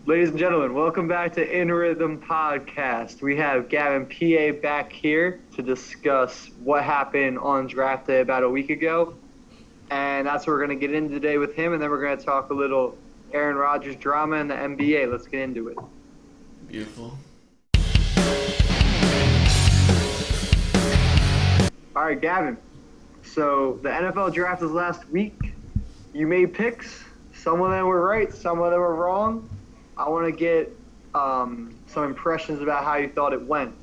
Ladies and gentlemen, welcome back to In Rhythm Podcast. We have Gavin PA back here to discuss what happened on draft day about a week ago. And that's what we're going to get into today with him. And then we're going to talk a little Aaron Rodgers drama in the NBA. Let's get into it. Beautiful. All right, Gavin. So the NFL draft was last week. You made picks. Some of them were right. Some of them were wrong. I want to get some impressions about how you thought it went.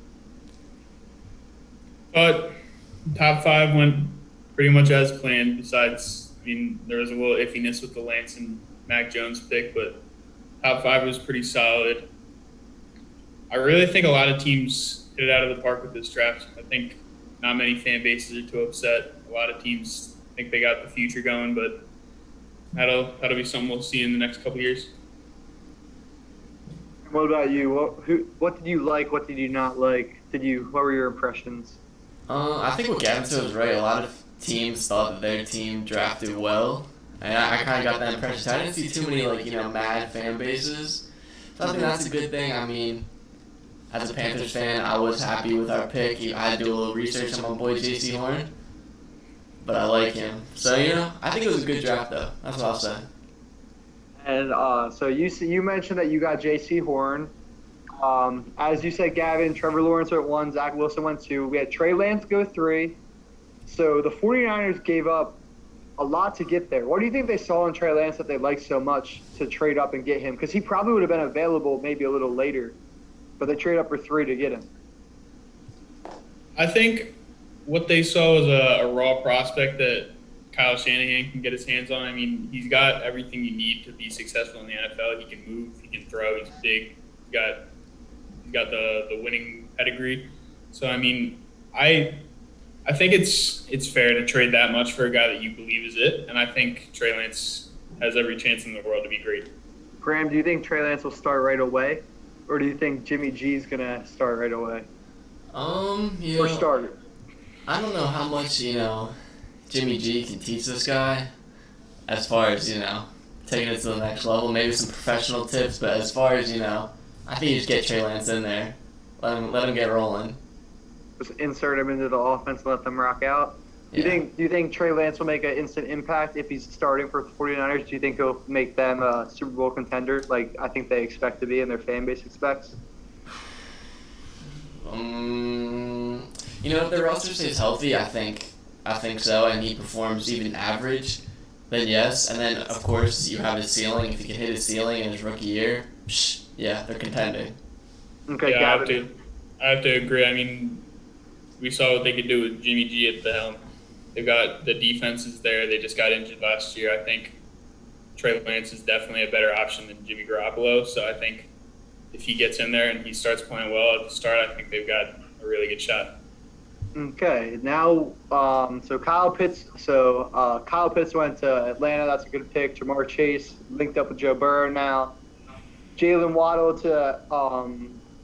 Top five went pretty much as planned. Besides, there was a little iffiness with the Lance and Mac Jones pick, but top five was pretty solid. I really think a lot of teams hit it out of the park with this draft. I think not many fan bases are too upset. A lot of teams think they got the future going, but that'll be something we'll see in the next couple years. What about you? What did you like? What did you not like? What were your impressions? I think what Gavin said was right. A lot of teams thought that their team drafted well, and I kind of got that impression. So I didn't see too many mad fan bases. So I think that's a good thing. As a Panthers fan, I was happy with our pick. I had to do a little research on my boy J.C. Horn, but I like him. So I think it was a good draft though. That's what I'll say. And so you mentioned that you got J.C. Horn. As you said, Gavin, Trevor Lawrence went 1, Zach Wilson went 2. We had Trey Lance go 3. So the 49ers gave up a lot to get there. What do you think they saw in Trey Lance that they liked so much to trade up and get him? Because he probably would have been available maybe a little later, but they trade up for 3 to get him. I think what they saw was a raw prospect that Kyle Shanahan can get his hands on. He's got everything you need to be successful in the NFL. He can move, he can throw, he's big, he's got the winning pedigree. So I think it's fair to trade that much for a guy that you believe is it, and I think Trey Lance has every chance in the world to be great. Graham, do you think Trey Lance will start right away, or do you think Jimmy G's gonna start right away? Or start? I don't know how much Jimmy G can teach this guy as far as, taking it to the next level. Maybe some professional tips, but as far as, I think you just get Trey Lance in there. Let him get rolling. Just insert him into the offense and let them rock out. Yeah. Do you think Trey Lance will make an instant impact if he's starting for the 49ers? Do you think he'll make them a Super Bowl contender like I think they expect to be and their fan base expects? If the roster stays healthy, I think so, and he performs even average, then yes. And then, of course, you have his ceiling. If he can hit his ceiling in his rookie year, they're contending. Okay, yeah, Gavin. I have to agree. We saw what they could do with Jimmy G at the helm. They've got the defenses there. They just got injured last year. I think Trey Lance is definitely a better option than Jimmy Garoppolo. So I think if he gets in there and he starts playing well at the start, I think they've got a really good shot. Okay, now Kyle Pitts went to Atlanta. That's a good pick. Jamar Chase linked up with Joe Burrow now. Jalen Waddle to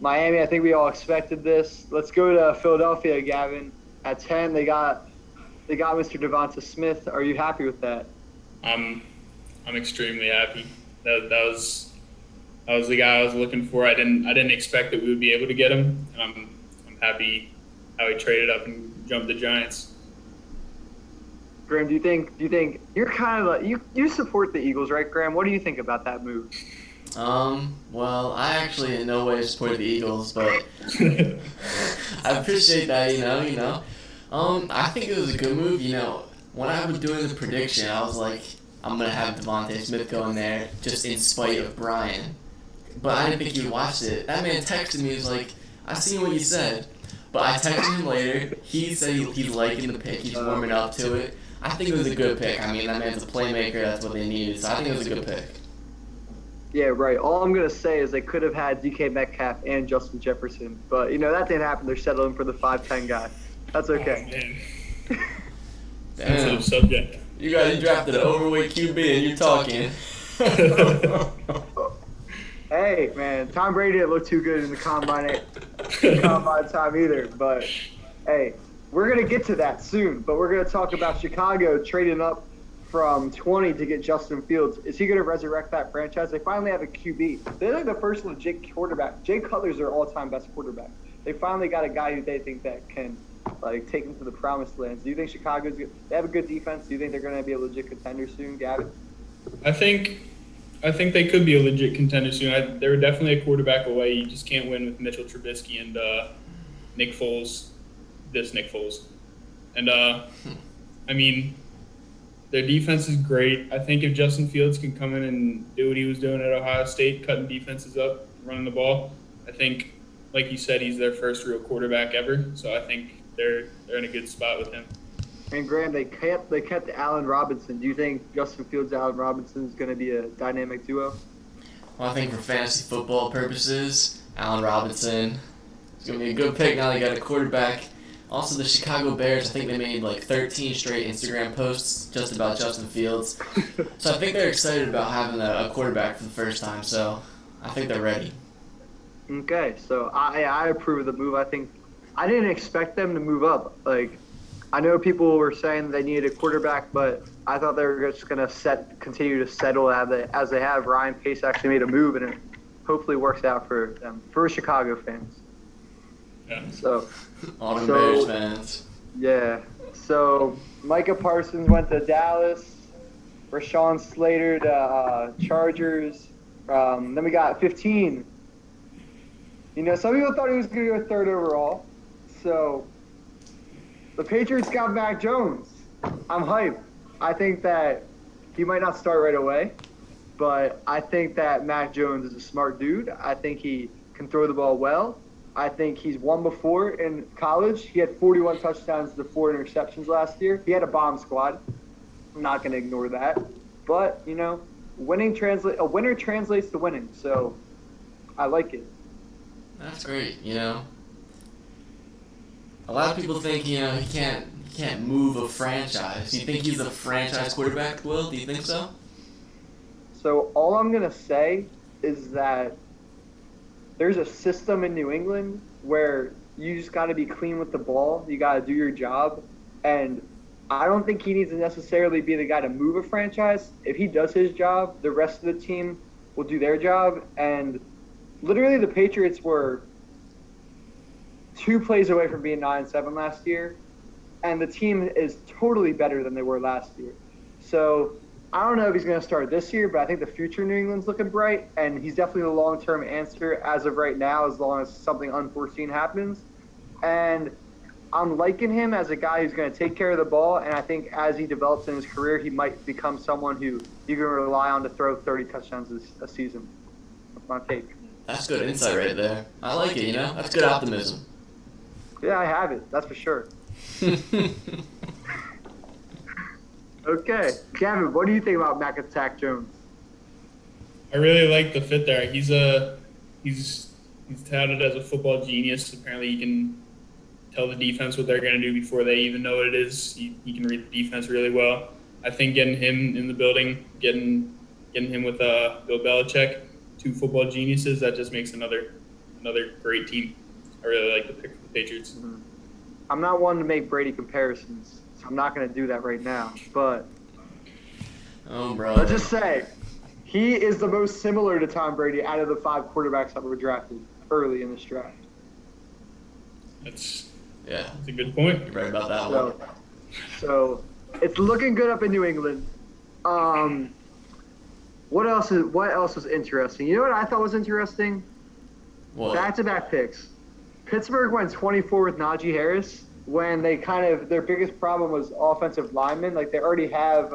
Miami. I think we all expected this. Let's go to Philadelphia, Gavin. At 10, they got Mr. Devonta Smith. Are you happy with that? I'm extremely happy. That was the guy I was looking for. I didn't expect that we would be able to get him. And I'm happy how he traded up and jumped the Giants. Graham, do you think you're kind of like you support the Eagles, right, Graham? What do you think about that move? Well, I actually in no way support the Eagles, but I appreciate that, I think it was a good move, When I was doing the prediction, I was like, I'm going to have Devontae Smith go in there just in spite of Brian. But I didn't think he watched it. That man texted me, he was like, I seen what you said. But I texted him later. He said he's liking the pick. He's warming up to it. I think it was a good pick. That man's a playmaker. That's what they needed. So I think it was a good pick. Yeah, right. All I'm going to say is they could have had DK Metcalf and Justin Jefferson. But, that didn't happen. They're settling for the 5'10 guy. That's okay. Oh, sensitive subject. You guys drafted an overweight QB and you're talking. Hey, man, Tom Brady didn't look too good in the combine time either. But, hey, we're going to get to that soon. But we're going to talk about Chicago trading up from 20 to get Justin Fields. Is he going to resurrect that franchise? They finally have a QB. They're like the first legit quarterback. Jay Cutler's their all-time best quarterback. They finally got a guy who they think that can take them to the promised lands. Do you think Chicago's good? They have a good defense. Do you think they're going to be a legit contender soon, Gavin? I think they could be a legit contender soon. They're definitely a quarterback away. You just can't win with Mitchell Trubisky and Nick Foles. And I mean, their defense is great. I think if Justin Fields can come in and do what he was doing at Ohio State, cutting defenses up, running the ball, I think, like you said, he's their first real quarterback ever. So I think they're in a good spot with him. And Graham, they kept Allen Robinson. Do you think Justin Fields and Allen Robinson is going to be a dynamic duo? Well, I think for fantasy football purposes, Allen Robinson is going to be a good pick now they got a quarterback. Also, the Chicago Bears, I think they made like 13 straight Instagram posts just about Justin Fields. So I think they're excited about having a quarterback for the first time. So I think they're ready. Okay, so I approve of the move. I didn't expect them to move up. I know people were saying they needed a quarterback, but I thought they were just going to continue to settle as they have. Ryan Pace actually made a move, and it hopefully works out for them, for Chicago fans. Yeah. So, all the Bears fans. Yeah. So Micah Parsons went to Dallas. Rashawn Slater to Chargers. Then we got 15. Some people thought he was going to go third overall. So the Patriots got Mac Jones. I'm hyped. I think that he might not start right away, but I think that Mac Jones is a smart dude. I think he can throw the ball well. I think he's won before in college. He had 41 touchdowns to 4 interceptions last year. He had a bomb squad. I'm not going to ignore that. But, a winner translates to winning. So I like it. That's great, A lot of people think, he can't move a franchise. Do you think he's a franchise quarterback, Will? Do you think so? So all I'm going to say is that there's a system in New England where you just got to be clean with the ball. You got to do your job. And I don't think he needs to necessarily be the guy to move a franchise. If he does his job, the rest of the team will do their job. And literally the Patriots were 2 plays away from being 9-7 last year. And the team is totally better than they were last year. So I don't know if he's going to start this year, but I think the future in New England's looking bright, and he's definitely the long-term answer as of right now, as long as something unforeseen happens. And I'm liking him as a guy who's going to take care of the ball, and I think as he develops in his career, he might become someone who you can rely on to throw 30 touchdowns a season. That's my take. That's good insight right there. I like it, That's good optimism. Yeah, I have it. That's for sure. Okay, Gavin, what do you think about Mac Jones? I really like the fit there. He's touted as a football genius. Apparently, he can tell the defense what they're going to do before they even know what it is. He can read the defense really well. I think getting him in the building, getting him with Bill Belichick, 2 football geniuses, that just makes another great team. I really like the pick for the Patriots. Mm-hmm. I'm not one to make Brady comparisons. I'm not going to do that right now, but let's just say he is the most similar to Tom Brady out of the 5 quarterbacks that were drafted early in this draft. That's a good point. You're right about that one. So it's looking good up in New England. What else was interesting? You know what I thought was interesting? What? Back-to-back picks. Pittsburgh went 24 with Najee Harris when they their biggest problem was offensive linemen. They already have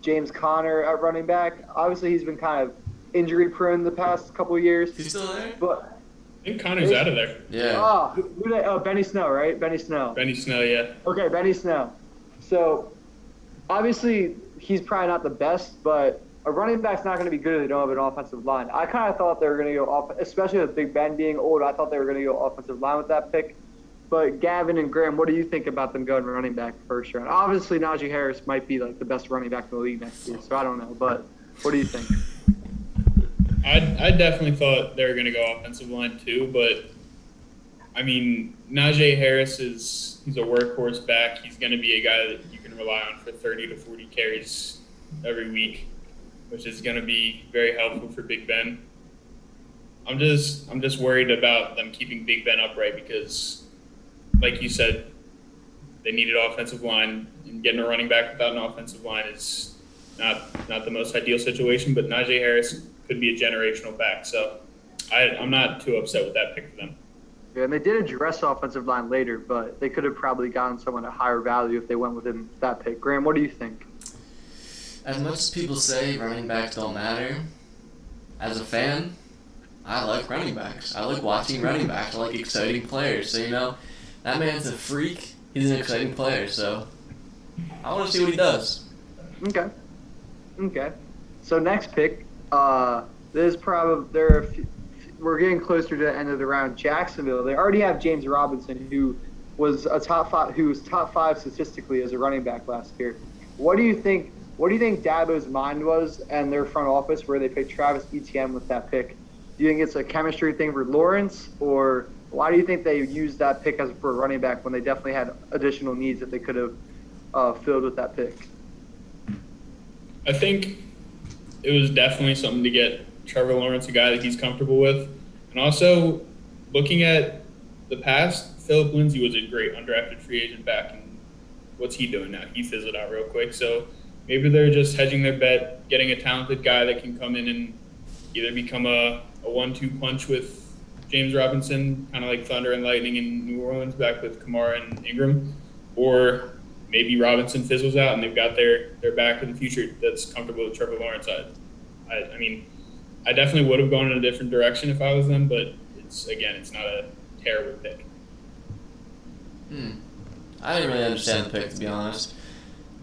James Conner at running back. Obviously, he's been kind of injury prone the past couple of years. He's still there? But I think Connor's out of there. Yeah. Benny Snell, right? Benny Snell. Benny Snell, yeah. Okay, Benny Snell. So, obviously, he's probably not the best, but a running back's not going to be good if they don't have an offensive line. I kind of thought they were going to go off, especially with Big Ben being old. I thought they were going to go offensive line with that pick. But Gavin and Graham, what do you think about them going running back first round? Obviously, Najee Harris might be the best running back in the league next year, so I don't know. But what do you think? I definitely thought they were going to go offensive line too, but I mean, Najee Harris he's a workhorse back. He's going to be a guy that you can can rely on for 30 to 40 carries every week, which is going to be very helpful for Big Ben. I'm just worried about them keeping Big Ben upright because, like you said, they needed offensive line, and getting a running back without an offensive line is not the most ideal situation. But Najee Harris could be a generational back, so I'm not too upset with that pick for them. Yeah, and they did address offensive line later, but they could have probably gotten someone at higher value if they went with him that pick. Graham, what do you think? As much as people say running backs don't matter, as a fan, I like running backs. I like watching running backs. I like exciting players. So, that man's a freak. He's an exciting player, so I want to see what he does. Okay. So next pick, we're getting closer to the end of the round. Jacksonville. They already have James Robinson, who was top five statistically as a running back last year. What do you think Dabo's mind was and their front office where they picked Travis Etienne with that pick? Do you think it's a chemistry thing for Lawrence, or why do you think they used that pick for a running back when they definitely had additional needs that they could have filled with that pick? I think it was definitely something to get Trevor Lawrence, a guy that he's comfortable with. And also, looking at the past, Phillip Lindsay was a great undrafted free agent back, and what's he doing now? He fizzled out real quick. So maybe they're just hedging their bet, getting a talented guy that can come in and either become a 1-2 punch with James Robinson, kind of like Thunder and Lightning in New Orleans back with Kamara and Ingram, or maybe Robinson fizzles out and they've got their back in the future that's comfortable with Trevor Lawrence. I mean, I definitely would have gone in a different direction if I was them, but it's not a terrible pick. I didn't really understand the pick, to be honest.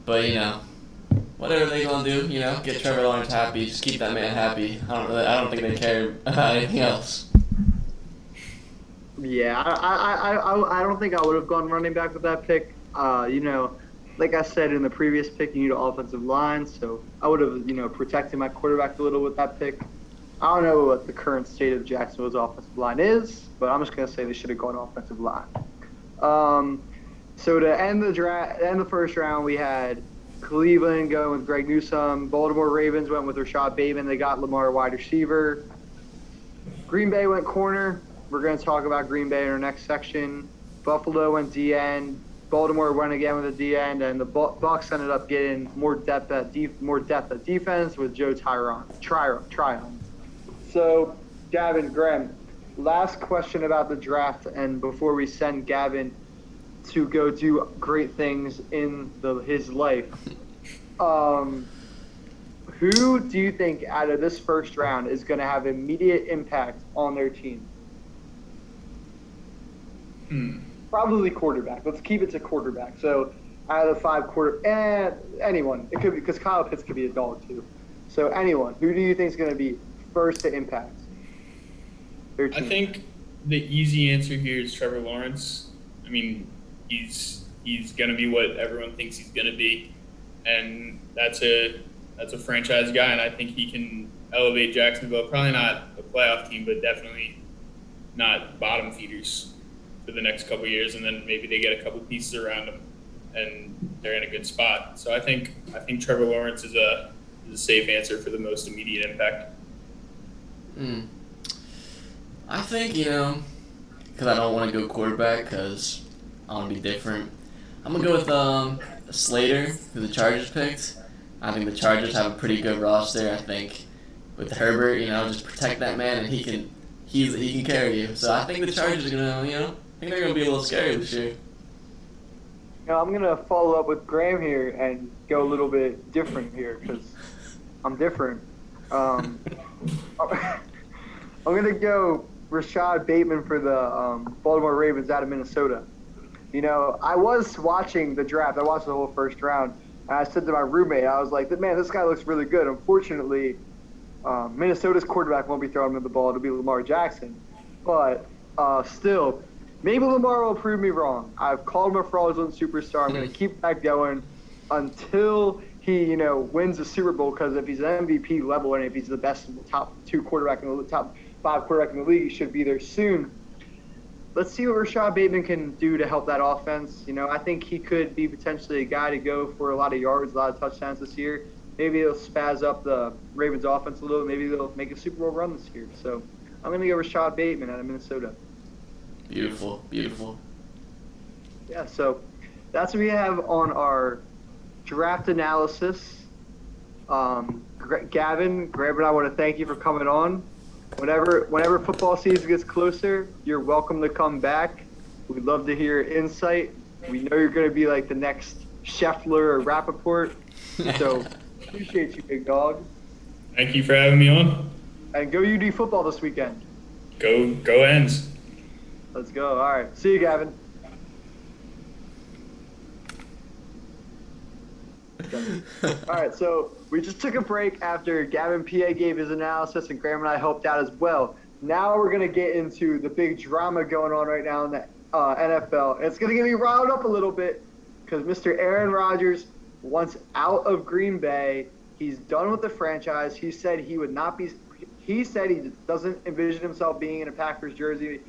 But, whatever they gonna do, get Trevor Lawrence happy, just keep that man happy. I don't think they care about anything else. Yeah, I don't think I would have gone running back with that pick. Like I said in the previous pick, you need an offensive line, so I would have, protected my quarterback a little with that pick. I don't know what the current state of Jacksonville's offensive line is, but I'm just going to say they should have gone offensive line. So to end the first round, we had Cleveland going with Greg Newsome. Baltimore Ravens went with Rashad Bateman. They got Lamar wide receiver. Green Bay went corner. We're going to talk about Green Bay in our next section. Buffalo went D-end. Baltimore went again with a D-end, and the Bucs ended up getting more depth at defense with Joe Tryon. So, Gavin, Graham, last question about the draft, and before we send Gavin to go do great things in his life, who do you think out of this first round is going to have immediate impact on their team? Probably quarterback. Let's keep it to quarterback. So out of the 5 anyone. It could be because Kyle Pitts could be a dog too. So anyone. Who do you think is going to be first to impact their team? I think the easy answer here is Trevor Lawrence. I mean, he's going to be what everyone thinks he's going to be, and that's a franchise guy, and I think he can elevate Jacksonville. Probably not a playoff team, but definitely not bottom feeders for the next couple of years, and then maybe they get a couple pieces around them, and they're in a good spot. So I think Trevor Lawrence is a safe answer for the most immediate impact. I think, because I don't want to go quarterback because I want to be different. I'm going to go with Slater, who the Chargers picked. I think the Chargers have a pretty good roster. I think with Herbert, just protect that man, and he can carry you. So I think the Chargers are going to, I think they're going to be a little scary this year. I'm going to follow up with Graham here and go a little bit different here because I'm different. I'm going to go Rashad Bateman for the Baltimore Ravens out of Minnesota. I was watching the draft. I watched the whole first round, and I said to my roommate, I was like, man, this guy looks really good. Unfortunately, Minnesota's quarterback won't be throwing him the ball. It'll be Lamar Jackson. But still, maybe Lamar will prove me wrong. I've called him a fraudulent superstar. I'm going to keep that going until he, wins the Super Bowl, because if he's an MVP level and if he's the best in the top 2 quarterback in the top 5 quarterback in the league, he should be there soon. let's see what Rashad Bateman can do to help that offense. I think he could be potentially a guy to go for a lot of yards, a lot of touchdowns this year. Maybe he'll spaz up the Ravens offense a little. Maybe they'll make a Super Bowl run this year. So I'm going to go Rashad Bateman out of Minnesota. Beautiful, beautiful. Yeah, so that's what we have on our draft analysis. Gavin, Graham, and I want to thank you for coming on. Whenever football season gets closer, you're welcome to come back. We'd love to hear your insight. We know you're going to be like the next Scheffler or Rappaport. So appreciate you, big dog. Thank you for having me on. And go UD football this weekend. Go Ends. Let's go. All right. See you, Gavin. All right, so we just took a break after Gavin PA gave his analysis and Graham and I helped out as well. Now we're going to get into the big drama going on right now in the NFL. And it's going to get me riled up a little bit because Mr. Aaron Rodgers wants out of Green Bay. He's done with the franchise. He said he would not be – he said he doesn't envision himself being in a Packers jersey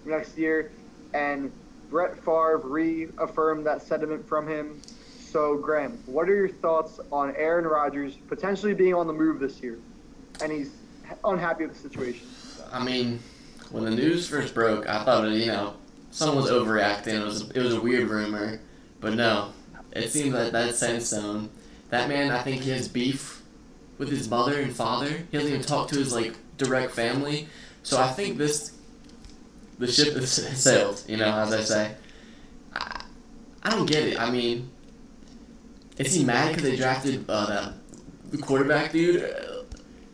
next year. And Brett Favre reaffirmed that sentiment from him. So, Graham, what are your thoughts on Aaron Rodgers potentially being on the move this year? And he's unhappy with the situation. I mean, when the news first broke, I thought, someone was overreacting. It was a weird rumor. But no, it seems like that's set in stone. That man, I think he has beef with his mother and father. He doesn't even talk to his, direct family. So I think the ship has sailed, as I say. I don't get it. I mean, is he mad because they drafted the quarterback dude?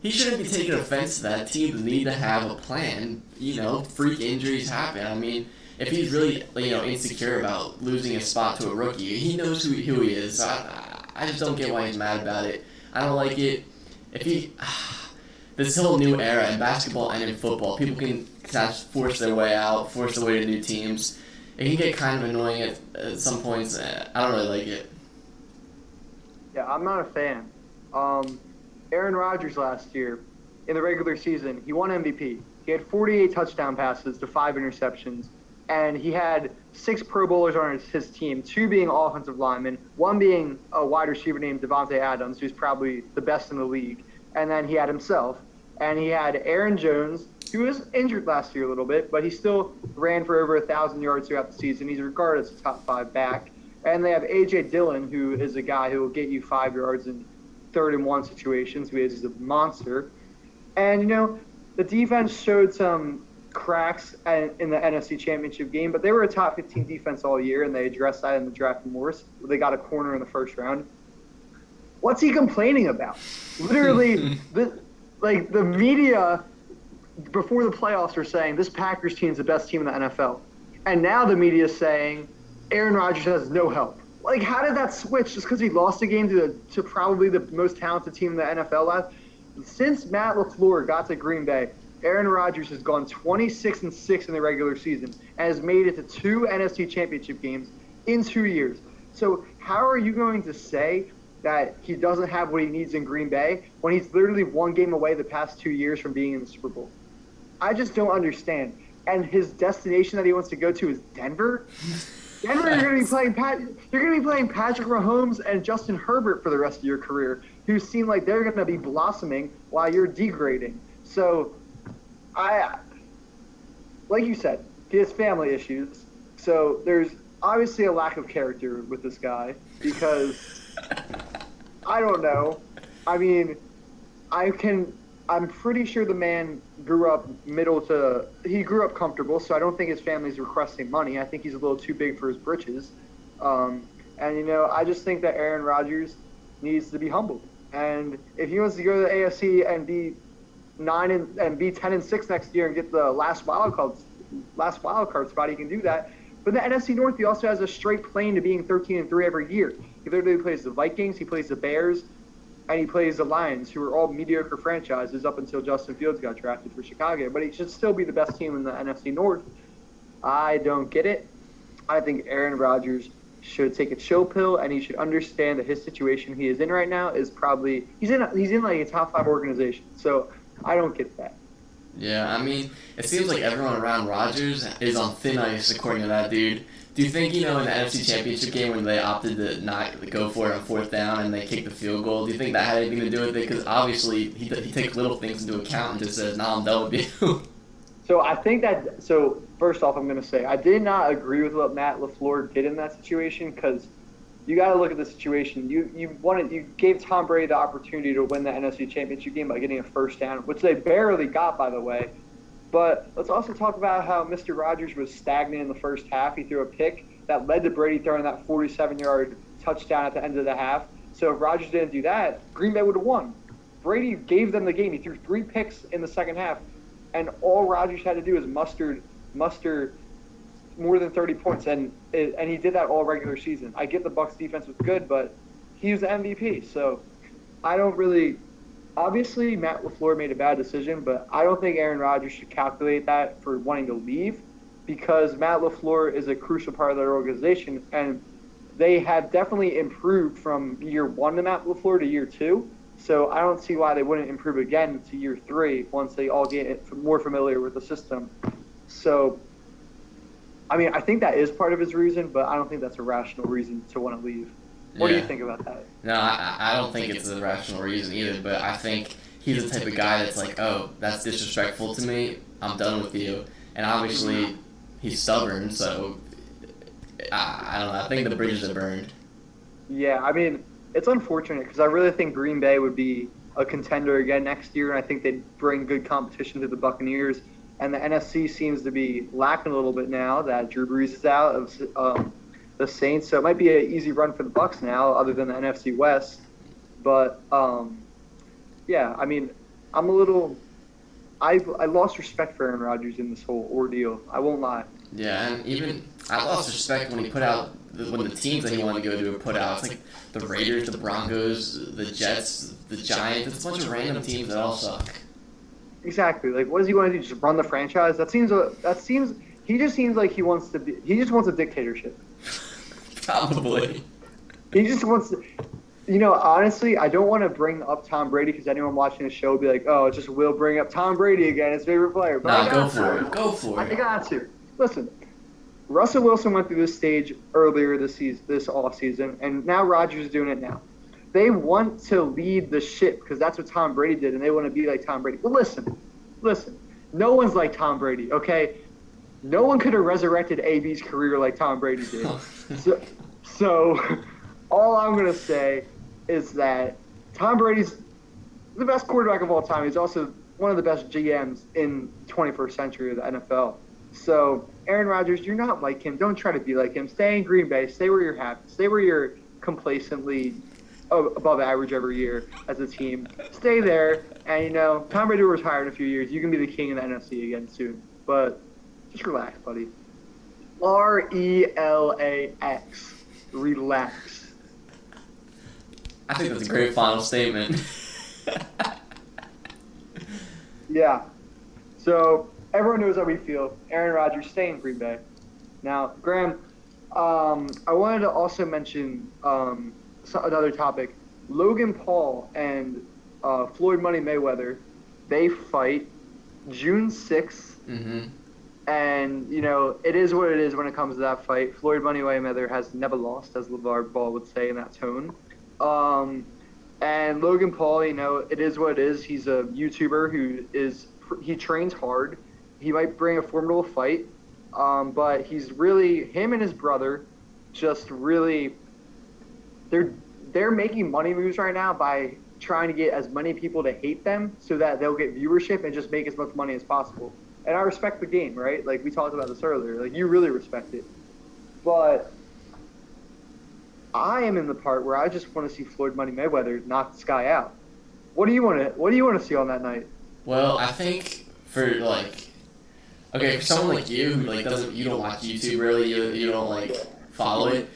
He shouldn't be taking offense to that. Teams need to have a plan. Freak injuries happen. I mean, if he's really insecure about losing a spot to a rookie, he knows who he is. I just don't get why he's mad about it. I don't like it. This whole new era in basketball and in football, people can kind of force their way out, force their way to new teams. It can get kind of annoying at some points. I don't really like it. Yeah, I'm not a fan. Aaron Rodgers last year, in the regular season, he won MVP. He had 48 touchdown passes to 5 interceptions, and he had 6 Pro Bowlers on his team, 2 being offensive linemen, 1 being a wide receiver named Devontae Adams, who's probably the best in the league, and then he had himself. And he had Aaron Jones, who was injured last year a little bit, but he still ran for over 1,000 yards throughout the season. He's regarded as a top 5 back. And they have A.J. Dillon, who is a guy who will get you 5 yards in 3rd and 1 situations, who is a monster. And, the defense showed some cracks in the NFC Championship game, but they were a top 15 defense all year, and they addressed that in the draft remorse. They got a corner in the first round. What's he complaining about? Literally, the media before the playoffs were saying this Packers team is the best team in the NFL. And now the media is saying Aaron Rodgers has no help. How did that switch just because he lost a game to probably the most talented team in the NFL last? Since Matt LaFleur got to Green Bay, Aaron Rodgers has gone 26-6 in the regular season and has made it to 2 NFC Championship games in 2 years. So how are you going to say that he doesn't have what he needs in Green Bay when he's literally 1 game away the past 2 years from being in the Super Bowl? I just don't understand. And his destination that he wants to go to is Denver? Denver, you're going to be playing Patrick Mahomes and Justin Herbert for the rest of your career, who seem like they're going to be blossoming while you're degrading. So, like you said, he has family issues. So there's obviously a lack of character with this guy because I don't know. I mean, I'm pretty sure the man grew up he grew up comfortable, so I don't think his family's requesting money. I think he's a little too big for his britches. I just think that Aaron Rodgers needs to be humbled. And if he wants to go to the AFC and be 10-6 next year and get the last wild card spot, he can do that. But in the NFC North, he also has a straight plane to being 13-3 every year. He literally plays the Vikings, he plays the Bears, and he plays the Lions, who are all mediocre franchises up until Justin Fields got drafted for Chicago. But he should still be the best team in the NFC North. I don't get it. I think Aaron Rodgers should take a chill pill, and he should understand that his situation he is in right now is probably he's in like a top 5 organization. So I don't get that. Yeah, I mean, it seems like everyone around Rodgers is on thin ice, according to that dude. Do you think, in the NFC Championship game when they opted to not go for it on fourth down and they kicked the field goal, do you think that had anything to do with it? Because obviously he takes little things into account and just says, "Nah, I'm done with you." So I think that. So first off, I'm going to say I did not agree with what Matt LaFleur did in that situation because you got to look at the situation. You gave Tom Brady the opportunity to win the NFC Championship game by getting a first down, which they barely got, by the way. But let's also talk about how Mr. Rodgers was stagnant in the first half. He threw a pick that led to Brady throwing that 47-yard touchdown at the end of the half. So if Rodgers didn't do that, Green Bay would have won. Brady gave them the game. He threw 3 picks in the second half, and all Rodgers had to do was muster more than 30 points, and he did that all regular season. I get the Bucs defense was good, but he was the MVP. So I don't really. Obviously, Matt LaFleur made a bad decision, but I don't think Aaron Rodgers should calculate that for wanting to leave because Matt LaFleur is a crucial part of their organization, and they have definitely improved from year 1 to Matt LaFleur to year 2. So I don't see why they wouldn't improve again to year 3 once they all get more familiar with the system. So, I mean, I think that is part of his reason, but I don't think that's a rational reason to want to leave. What do you think about that? No, I don't think it's a rational reason either, but I think he's the type of guy that's like, oh, that's disrespectful to me, I'm done with you. And obviously, he's stubborn, so I don't know. I think the bridges are burned. Yeah, I mean, it's unfortunate because I really think Green Bay would be a contender again next year, and I think they'd bring good competition to the Buccaneers. And the NFC seems to be lacking a little bit now that Drew Brees is out of the Saints, so it might be an easy run for the Bucs now, other than the NFC West. But yeah, I mean, I lost respect for Aaron Rodgers in this whole ordeal. I won't lie. Yeah, and even I lost respect when he put out when the teams that he wanted to go to put out. It's like the Raiders, the Broncos, the Jets, the Giants. It's a bunch of random teams that all suck. Exactly. Like, what does he want to do? Just run the franchise? He just seems like he just wants a dictatorship. Probably. He just wants to, honestly, I don't want to bring up Tom Brady because anyone watching the show will be like, oh, just will bring up Tom Brady again, his favorite player. But go for it. Go for it. I got to. Listen, Russell Wilson went through this stage earlier this offseason, and now Rodgers is doing it now. They want to lead the ship because that's what Tom Brady did, and they want to be like Tom Brady. But listen. No one's like Tom Brady, okay? No one could have resurrected AB's career like Tom Brady did. So all I'm going to say is that Tom Brady's the best quarterback of all time. He's also one of the best GMs in 21st century of the NFL. So, Aaron Rodgers, you're not like him. Don't try to be like him. Stay in Green Bay. Stay where you're happy. Stay where you're complacently above average every year as a team. Stay there. And, Tom Brady will retire in a few years. You can be the king of the NFC again soon. But just relax, buddy. RELAX. Relax. I think that's a great final statement. Yeah. So everyone knows how we feel. Aaron Rodgers, stay in Green Bay. Now, Graham, I wanted to also mention another topic. Logan Paul and Floyd Money Mayweather, they fight June 6th. Mm-hmm. And, it is what it is when it comes to that fight. Floyd Money Mayweather has never lost, as LeVar Ball would say in that tone. And Logan Paul, it is what it is. He's a YouTuber he trains hard. He might bring a formidable fight. But he's really, him and his brother, just really, they're making money moves right now by trying to get as many people to hate them so that they'll get viewership and just make as much money as possible. And I respect the game, right? Like, we talked about this earlier. Like, you really respect it. But I am in the part where I just want to see Floyd Money Mayweather knock this guy out. What do you want to see on that night? Well, I think for someone like you who you don't watch YouTube really, you don't follow it.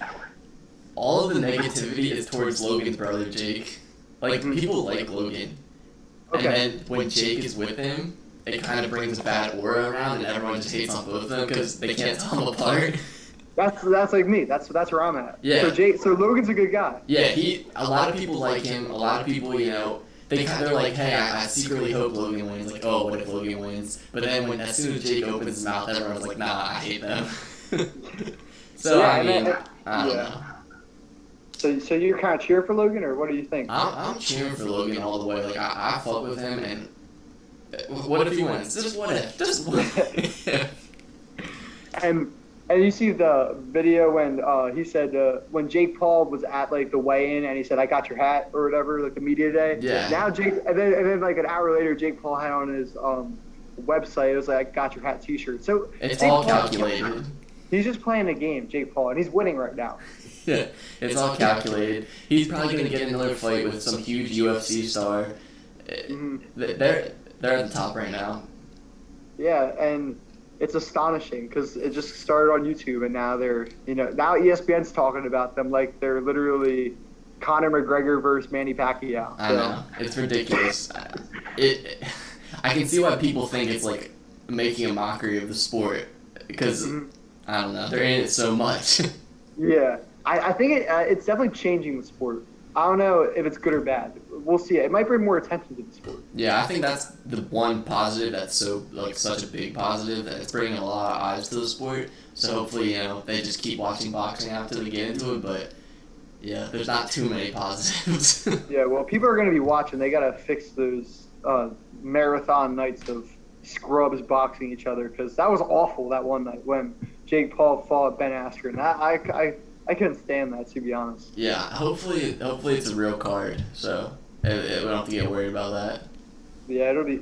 All of the negativity is towards Logan's brother Jake. People like Logan, and then when Jake is with him, it kind of brings a bad aura around, and everyone just hates on both of them because they can't tell them apart. That's like me. That's where I'm at. Yeah. So Logan's a good guy. Yeah, a lot of people like him. A lot of people, they they're like, hey, I secretly hope Logan wins. Like, oh, what if Logan wins? But then as soon as Jake opens his mouth, everyone's like, nah, I hate them. So Yeah, I mean, I don't yeah. know. So you're kind of cheering for Logan, or what do you think? I'm cheering for Logan all the way. Like I fuck with him, and what if he wins? Just what if? Just what if? And you see the video when he said when Jake Paul was at like the weigh-in and he said, "I got your hat" or whatever, like the media day. Yeah. Now Jake, and then like an hour later, Jake Paul had on his website. It was like, "I got your hat" T-shirt. So It's Jake all Paul, calculated. He's just playing a game, Jake Paul, and he's winning right now. Yeah, it's all calculated. He's probably gonna get another fight with some huge UFC star. Mm-hmm. They're at the top right now. Yeah, and it's astonishing because it just started on YouTube, and now now ESPN's talking about them like they're literally Conor McGregor versus Manny Pacquiao. I know, it's ridiculous. I can see why people think it's like making a mockery of the sport because I don't know, they're in it so much. Yeah, I think it's definitely changing the sport. I don't know if it's good or bad. We'll see. It might bring more attention to the sport. Yeah, I think that's the one positive that's such a big positive that it's bringing a lot of eyes to the sport. So hopefully, they just keep watching boxing after they get into it. But yeah, there's not too many positives. Yeah, well, people are going to be watching. They got to fix those marathon nights of scrubs boxing each other because that was awful that one night when Jake Paul fought Ben Askren. I couldn't stand that, to be honest. Yeah, hopefully it's a real card, so we don't have to get worried about that. Yeah, it'll be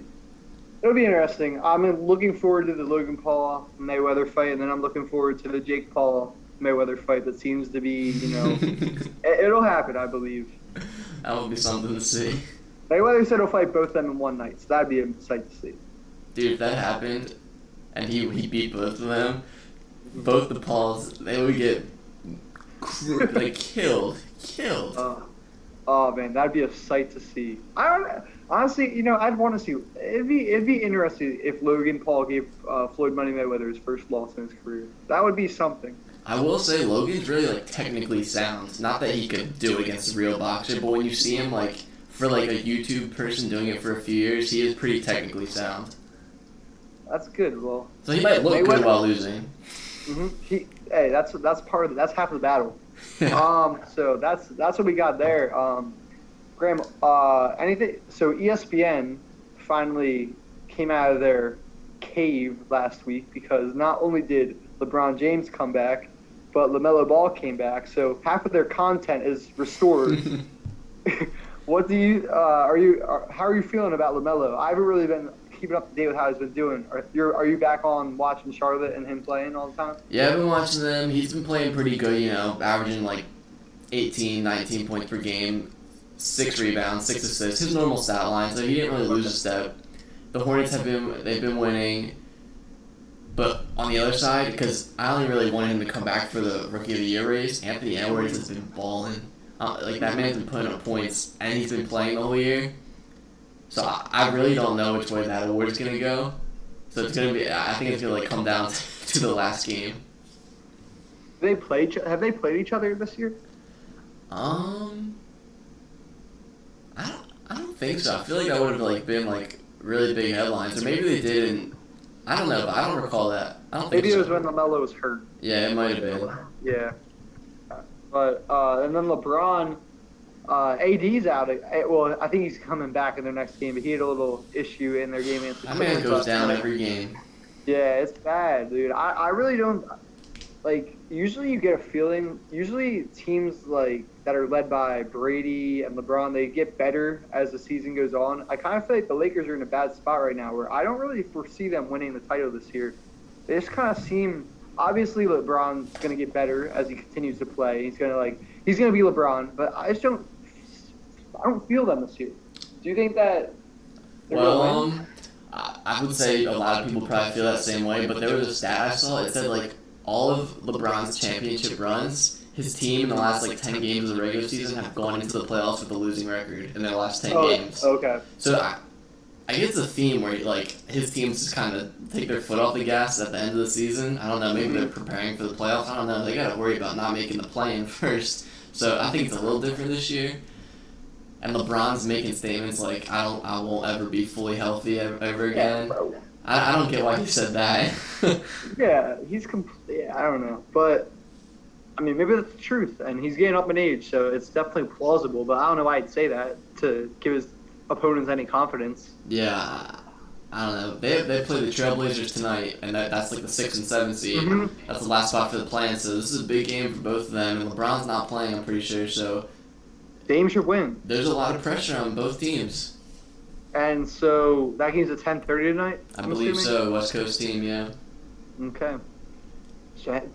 interesting. I'm looking forward to the Logan Paul Mayweather fight, and then I'm looking forward to the Jake Paul Mayweather fight. That seems to be, it'll happen, I believe. That would be something to see. Mayweather said he'll fight both of them in one night, so that'd be a sight to see. Dude, if that happened, and he beat both of them, both the Pauls, they would get like killed. Oh man, that'd be a sight to see. I don't honestly, I'd want to see. It'd be interesting if Logan Paul gave Floyd Money Mayweather his first loss in his career. That would be something. I will say Logan's really technically sound. Not that he could do it against a real boxer, but when you see him for a YouTube person doing it for a few years, he is pretty technically sound. That's good. Well, so he might look good while losing. Hey, that's part of that's half of the battle. So that's what we got there. Graham, anything? So ESPN finally came out of their cave last week because not only did LeBron James come back, but LaMelo Ball came back. So half of their content is restored. What do you how are you feeling about LaMelo? I haven't really been keeping up to date with how he's been doing. Are you back on watching Charlotte and him playing all the time? Yeah, I've been watching them. He's been playing pretty good, averaging 18, 19 points per game, 6 rebounds, 6 assists. His normal stat line, so he didn't really lose a step. The Hornets they've been winning. But on the other side, because I only really wanted him to come back for the Rookie of the Year race, Anthony Edwards has been balling. That man's been putting up points, and he's been playing the whole year. So I really don't know which way that award's gonna go. So it's gonna be. I think it's gonna come down to the last game. Have they played each other this year? I don't think so. I feel like that would have been really big headlines, or maybe they did, and I don't know, but I don't recall that. I don't think maybe so. it was when LaMelo was hurt. Yeah, it might have been. Yeah, but and then LeBron. AD's out. Well, I think he's coming back in their next game, but he had a little issue in their game. That man goes down every game. Yeah, it's bad, dude. I really don't usually you get a feeling. Usually teams that are led by Brady and LeBron, they get better as the season goes on. I kind of feel like the Lakers are in a bad spot right now, where I don't really foresee them winning the title this year. They just kind of seem. Obviously, LeBron's gonna get better as he continues to play. He's gonna be LeBron, but I don't feel them this year. Do you think that? Well, I would say a lot of people probably feel that same way, but there was a stat I saw. It said all of LeBron's championship runs, his team in the last 10 games of the regular season have gone into the playoffs with a losing record in their last 10 games. Okay. So I guess it's a theme where his teams just kind of take their foot off the gas at the end of the season. I don't know. Maybe they're preparing for the playoffs. I don't know. They got to worry about not making the play-in first. So I think it's a little different this year. and LeBron's making statements like, I won't ever be fully healthy ever Yeah, again. bro. I don't get why he said that. Yeah, yeah, I don't know, but I mean, maybe that's the truth, and he's getting up in age, so it's definitely plausible. But I don't know why he'd say that to give his opponents any confidence. Yeah, I don't know. They play the Trailblazers tonight, and that's like the 6 and 7 seed. Mhm. That's the last spot for the play-in, so this is a big game for both of them. And LeBron's not playing, I'm pretty sure. So Dame should win, there's a lot of pressure on both teams. and so that game's at 10:30 tonight. I I'm believe assuming? so. West Coast team, yeah. Okay.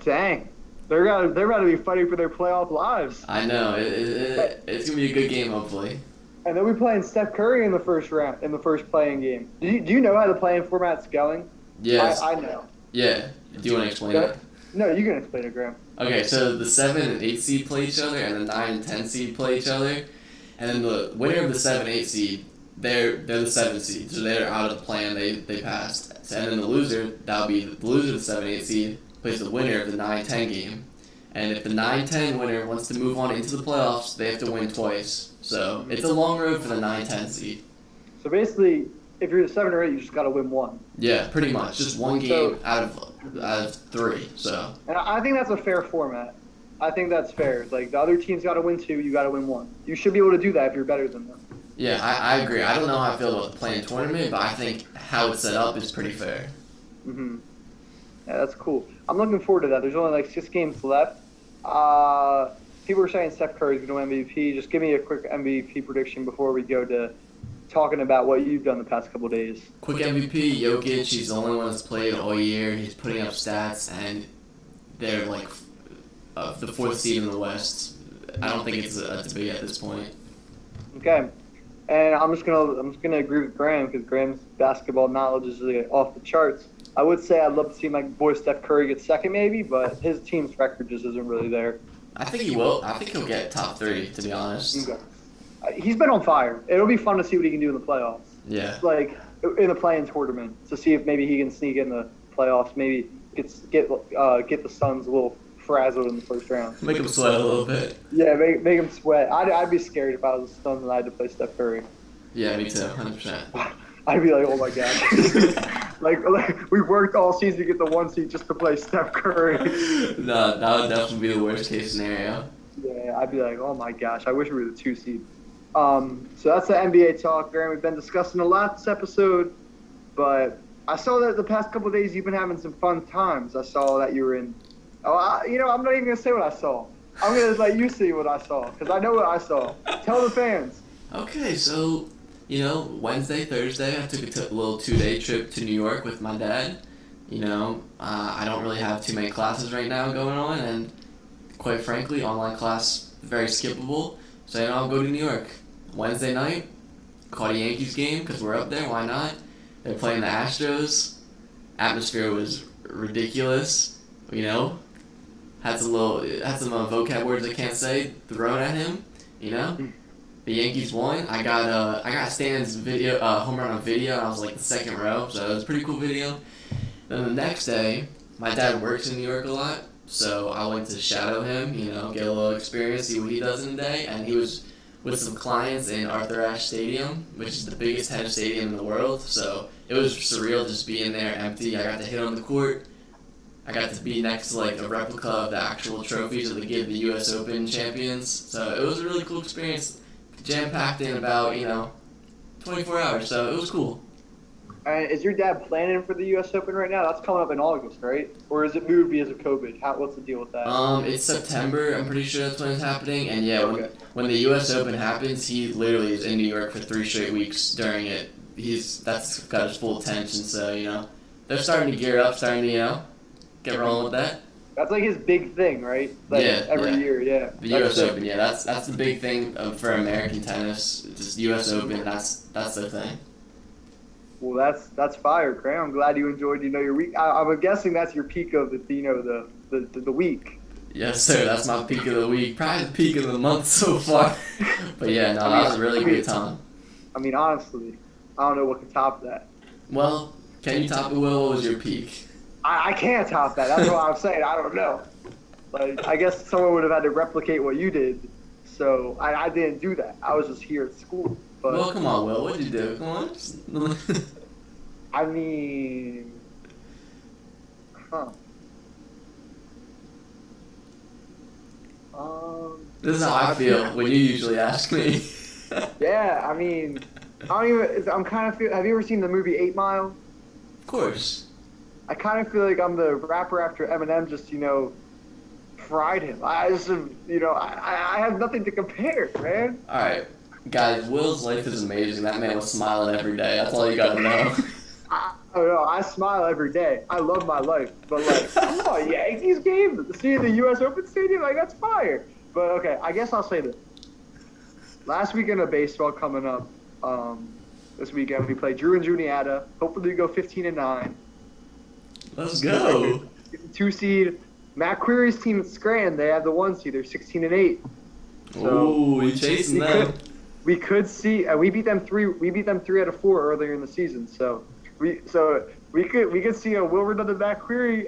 Dang, they're about to be fighting for their playoff lives, I know. It's gonna be a good game, hopefully. and they'll be playing Steph Curry in the first round, in the first playing game. Do you know how the playing format's going? Yes. I know. Yeah. Do you want to explain it? No, you can explain it, Graham. Okay, so the 7 and 8 seed play each other, and the 9 and 10 seed play each other, and then the winner of the 7-8 seed, they're the 7 seed, so they're out of the plan. They passed, and then the loser, that'll be the loser of the 7-8 seed, plays the winner of the 9-10 game, and if the 9-10 winner wants to move on into the playoffs, they have to win twice. So it's a long road for the 9-10 seed. So basically, if you're the 7 or 8, you just got to win one. Yeah, pretty much, just one game out of 3. So. And I think that's a fair format. I think that's fair. It's like the other team's got to win 2, you got to win 1. You should be able to do that if you're better than them. Yeah, I agree. I don't know how I feel about the play-in tournament, but I think how it's set up is pretty fair. Mhm. Yeah, that's cool. I'm looking forward to that. There's only like 6 games left. People are saying Steph Curry's going to win MVP. Just give me a quick MVP prediction before we go to talking about what you've done the past couple days. Quick MVP, Jokic. He's the only one that's played all year. He's putting up stats, and they're like the 4th seed in the West. I don't think it's a debate at this point. Okay. And I'm just gonna agree with Graham because Graham's basketball knowledge is really off the charts. I would say I'd love to see my boy Steph Curry get second maybe, but his team's record just isn't really there. I think he will. I think he'll get top 3, to be honest. Okay. He's been on fire. It'll be fun to see what he can do in the playoffs. Yeah. Like in the play-in tournament to see if maybe he can sneak in the playoffs. Maybe get the Suns a little frazzled in the first round. Make him sweat a little bit. Yeah, make him sweat. I'd be scared if I was the Suns and I had to play Steph Curry. Yeah, me too, 100%. I'd be like, oh my god. like we worked all season to get the 1 seed just to play Steph Curry. No, that would definitely be the worst case scenario. Yeah, I'd be like, oh my gosh, I wish we were the 2 seed. So that's the NBA talk, Graham. We've been discussing a lot this episode, but I saw that the past couple of days you've been having some fun times. I saw that you were in. I'm not even gonna say what I saw. I'm gonna let you see what I saw because I know what I saw. Tell the fans. Okay, so, Wednesday, Thursday, I took a little 2-day trip to New York with my dad. I don't really have too many classes right now going on, and quite frankly, online class, very skippable. So, I'll go to New York. Wednesday night, caught a Yankees game because we're up there, why not? They're playing the Astros. Atmosphere was ridiculous, Had some vocab words I can't say thrown at him, The Yankees won. I got Stan's video, home run on video, and I was like the 2nd row, so it was a pretty cool video. Then the next day, my dad works in New York a lot, so I went to shadow him, get a little experience, see what he does in the day, and he was with some clients in Arthur Ashe Stadium, which is the biggest tennis stadium in the world, so it was surreal just being there empty. I got to hit on the court. I got to be next to like a replica of the actual trophies that they give the U.S. Open champions, so it was a really cool experience, jam-packed in about, 24 hours, so it was cool. Is your dad planning for the U.S. Open right now? That's coming up in August, right? Or is it moved because of COVID? What's the deal with that? It's September. I'm pretty sure that's when it's happening. And yeah, Okay. when the U.S. Open happens, he literally is in New York for 3 straight weeks during it. That's got his full attention. So they're starting to gear up, starting to get rolling with that. That's like his big thing, right? Like every year, yeah. The U.S. Open, yeah, that's the big thing for American tennis. Just U.S. Open, that's the thing. Well, that's fire, Graham. I'm glad you enjoyed, your week. I'm guessing that's your peak of the week. Yes, sir. That's my peak of the week. Probably the peak of the month so far. But yeah, no, that was a really good time. I mean, honestly, I don't know what can top that. Well, can you top it, Will? What was your peak? I can't top that. That's what I'm saying. I don't know. Like, I guess someone would have had to replicate what you did So I didn't do that. I was just here at school. Well, But come on, Will. What'd you do? Come on. I mean, huh? This is how I feel when you usually ask me. Yeah, I mean, I don't even. I'm kind of feel. Have you ever seen the movie 8 Mile? Of course. I kind of feel like I'm the rapper after Eminem. Just fried him. I just I have nothing to compare, man. Alright. Guys, Will's life is amazing. That man was smiling every day. That's all you gotta know. I don't know. I smile every day. I love my life, but like, come on, Yankees game, seeing the U.S. Open Stadium, like that's fire. But okay, I guess I'll say this. Last weekend of baseball coming up. This weekend we play Drew and Juniata. Hopefully we go 15-9. Let's go. 2 seed. Matt Query's team at Scranton, they have the 1 seed. They're 16-8. Ooh, you chasing them. We could see. We beat them 3. We beat them 3 out of 4 earlier in the season. So we could see a Wilbur and Matt Query.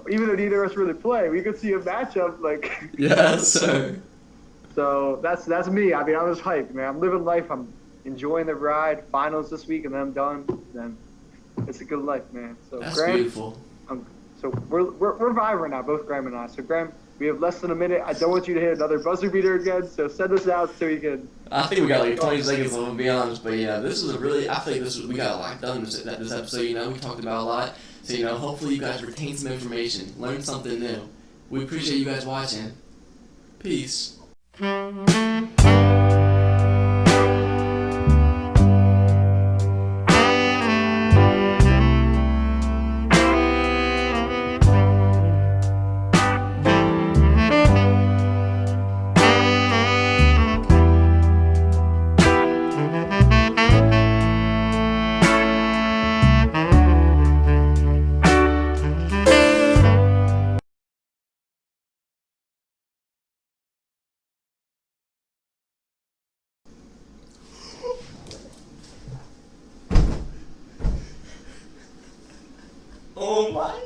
Even though neither of us really play, we could see a matchup like. Yes, sir. So that's me. I mean, I'm just hyped, man. I'm living life. I'm enjoying the ride. Finals this week, and then I'm done. Then it's a good life, man. So That's Graham, beautiful. So we're vibing right now, both Graham and I. So Graham, we have less than a minute. I don't want you to hit another buzzer beater again. So send us out so we can. I think we got like 20 seconds left, to be honest. But yeah, this was a really. I think we got a lot done this episode. We talked about a lot. So hopefully you guys retain some information, learn something new. We appreciate you guys watching. Peace. Oh my